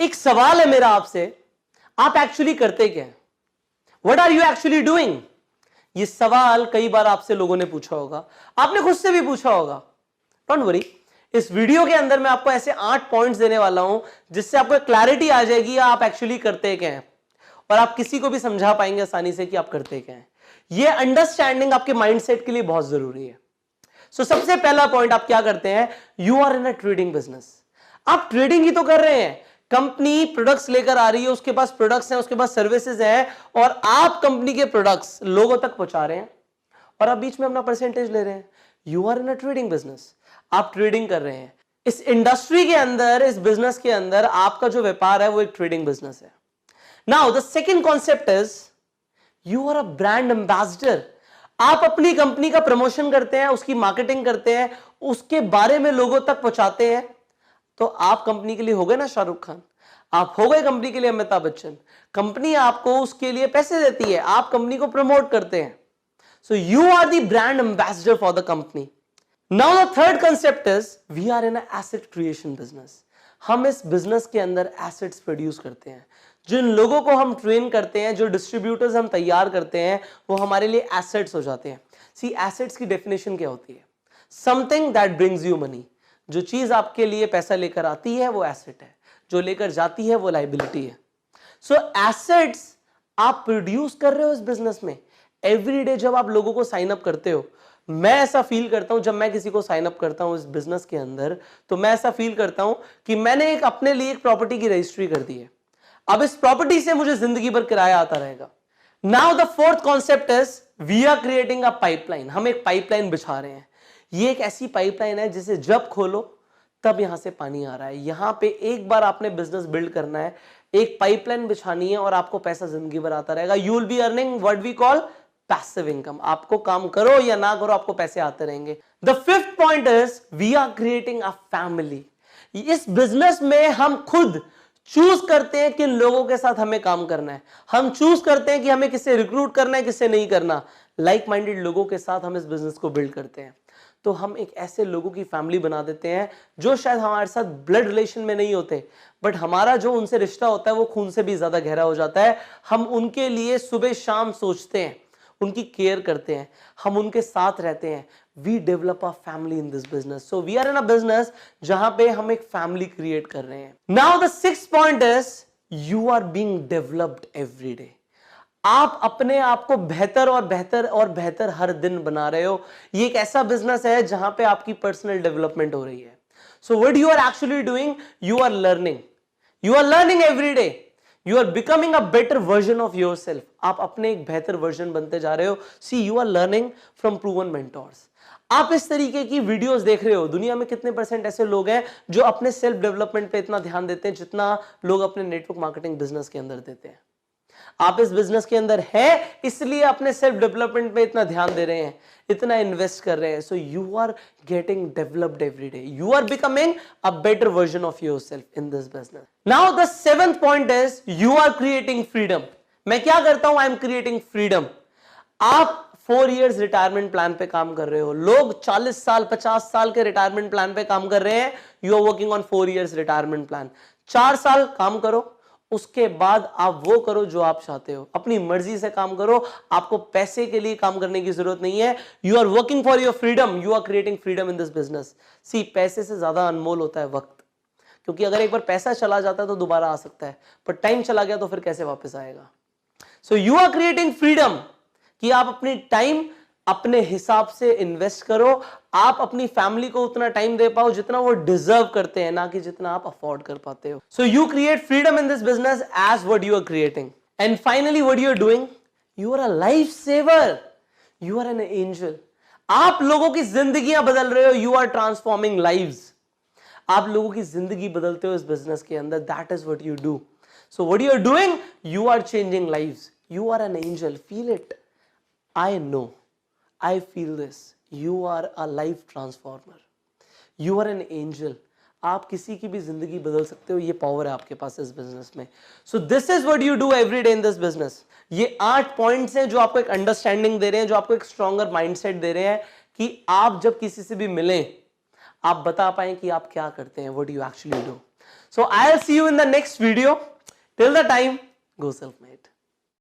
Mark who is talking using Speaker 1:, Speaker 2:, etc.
Speaker 1: एक सवाल है मेरा आपसे, आप एक्चुअली करते क्या हैं? What are you actually doing? ये सवाल कई बार आपसे लोगों ने पूछा होगा, आपने खुद से भी पूछा होगा। डोंट वरी, इस वीडियो के अंदर मैं आपको ऐसे 8 पॉइंट्स देने वाला हूं जिससे आपको क्लैरिटी आ जाएगी आप एक्चुअली करते क्या हैं, और आप किसी को भी समझा पाएंगे आसानी से कि आप करते क्या हैं। ये अंडरस्टैंडिंग आपके माइंडसेट के लिए बहुत जरूरी है। सबसे पहला पॉइंट, आप क्या करते हैं? You are in a trading business. आप ट्रेडिंग ही तो कर रहे हैं। कंपनी प्रोडक्ट्स लेकर आ रही है, उसके पास प्रोडक्ट्स हैं, उसके पास सर्विसेज हैं, और आप कंपनी के प्रोडक्ट्स लोगों तक पहुंचा रहे हैं और आप बीच में अपना परसेंटेज ले रहे हैं। You are in a trading business. आप ट्रेडिंग कर रहे हैं। इस इंडस्ट्री के अंदर, इस बिजनेस के अंदर आपका जो व्यापार है वो एक ट्रेडिंग बिजनेस है। Now the second concept is you are a brand ambassador. आप अपनी कंपनी का प्रमोशन करते हैं, उसकी मार्केटिंग करते हैं, उसके बारे में लोगों तक पहुंचाते हैं। तो आप कंपनी के लिए हो गए ना शाहरुख खान, आप हो गए कंपनी के लिए अमिताभ बच्चन। कंपनी आपको उसके लिए पैसे देती है, आप कंपनी को प्रमोट करते हैं। So you are the brand ambassador for the company. Now the third concept is we are in asset creation business. हम इस बिजनेस के अंदर एसेट्स प्रोड्यूस करते हैं। जिन लोगों को हम ट्रेन करते हैं, जो डिस्ट्रीब्यूटर्स हम तैयार करते हैं, वो हमारे लिए एसेट्स हो जाते हैं। सी, एसेट्स की डेफिनेशन क्या होती है? Something that brings you money. जो चीज आपके लिए पैसा लेकर आती है वो एसेट है, जो लेकर जाती है वो लायबिलिटी है। सो एसेट्स आप प्रोड्यूस कर रहे हो इस बिजनेस में। एवरीडे जब आप लोगों को साइन अप करते हो, मैं ऐसा फील करता हूं जब मैं किसी को साइन अप करता हूं इस बिजनेस के अंदर, तो मैं ऐसा फील करता हूं कि मैंने एक अपने लिए एक प्रॉपर्टी की रजिस्ट्री कर दी है। अब इस प्रॉपर्टी से मुझे जिंदगी भर किराया आता रहेगा। Now the fourth concept is we are creating a pipeline. हम एक पाइपलाइन बिछा रहे हैं। ये एक ऐसी पाइपलाइन है जिसे जब खोलो तब यहां से पानी आ रहा है। यहां पे एक बार आपने बिजनेस बिल्ड करना है, एक पाइपलाइन बिछानी है और आपको पैसा जिंदगी भर आता रहेगा। You will be earning what we call passive income. आपको काम करो या ना करो, आपको पैसे आते रहेंगे। The fifth point is we are creating a family. इस बिजनेस में हम खुद चूज करते हैं किन लोगों के साथ हमें काम करना है। हम चूज करते हैं कि हमें किससे रिक्रूट करना है, किससे नहीं करना। लाइक माइंडेड लोगों के साथ हम इस बिजनेस को बिल्ड करते हैं। तो हम एक ऐसे लोगों की फैमिली बना देते हैं जो शायद हमारे साथ ब्लड रिलेशन में नहीं होते, बट हमारा जो उनसे रिश्ता होता है वो खून से भी ज्यादा गहरा हो जाता है। हम उनके लिए सुबह शाम सोचते हैं, उनकी केयर करते हैं, हम उनके साथ रहते हैं। We develop a family in this business. So we are in a business जहां पे हम एक फैमिली क्रिएट कर रहे हैं। Now the sixth point is you are being developed every day. आप अपने आप को बेहतर और बेहतर और बेहतर हर दिन बना रहे हो। ये एक ऐसा बिजनेस है जहां पे आपकी पर्सनल डेवलपमेंट हो रही है। So what you are actually doing, you are learning. You are learning every day. You are becoming a better version of yourself. आप अपने एक बेहतर वर्जन बनते जा रहे हो। See, you are learning from proven mentors. आप इस तरीके की वीडियोस देख रहे हो। दुनिया में कितने परसेंट ऐसे लोग हैं जो अपने सेल्फ डेवलपमेंट पे इतना ध्यान देते हैं जितना लोग अपने नेटवर्क मार्केटिंग बिजनेस के अंदर देते हैं? आप इस बिजनेस के अंदर हैं इसलिए अपने सेल्फ डेवलपमेंट पे इतना ध्यान दे रहे हैं, इतना इन्वेस्ट कर रहे हैं। So you are getting developed every day. You are becoming a better version of yourself in this business. Now the seventh point is you are creating freedom. मैं क्या करता हूं? I am creating freedom. आप 4 years retirement plan पे काम कर रहे हो। लोग 40 साल 50 साल के रिटायरमेंट प्लान पे काम कर रहे हैं। You are working on 4 years retirement plan. 4 साल काम करो, उसके बाद आप वो करो जो आप चाहते हो। अपनी मर्जी से काम करो। आपको पैसे के लिए काम करने की जरूरत नहीं है। You are working for your freedom. You are creating freedom in this business. See, पैसे से ज्यादा अनमोल होता है वक्त, क्योंकि अगर एक बार पैसा चला जाता है तो दोबारा आ सकता है, पर टाइम चला गया तो फिर कैसे वापस आएगा? So you are creating freedom कि आप अपनी टाइम अपने हिसाब से इन्वेस्ट करो। आप अपनी फैमिली को उतना टाइम दे पाओ जितना वो डिजर्व करते हैं, ना कि जितना आप अफोर्ड कर पाते हो। So you create freedom in this business as what you are creating. And finally what you are doing, you are a life saver. You are an angel. आप लोगों की जिंदगियां बदल रहे हो। You are transforming lives. आप लोगों की जिंदगी बदलते हो इस बिजनेस के अंदर। That is what you do. So what you are doing, you are changing lives. You are an angel. Feel it. I know, I feel this. You are a life transformer. You are an angel. आप किसी की भी जिंदगी बदल सकते हो। ये power है आपके पास इस बिजनेस में। So this is what you do every day in this business. ये 8 पॉइंट्स हैं जो आपको एक अंडरस्टैंडिंग दे रहे हैं, जो आपको एक स्ट्रॉन्गर माइंडसेट दे रहे हैं कि आप जब किसी से भी मिलें, आप बता पाएं कि आप क्या करते हैं, what you actually do. So I'll see you in the next video. Till the time, go self-made.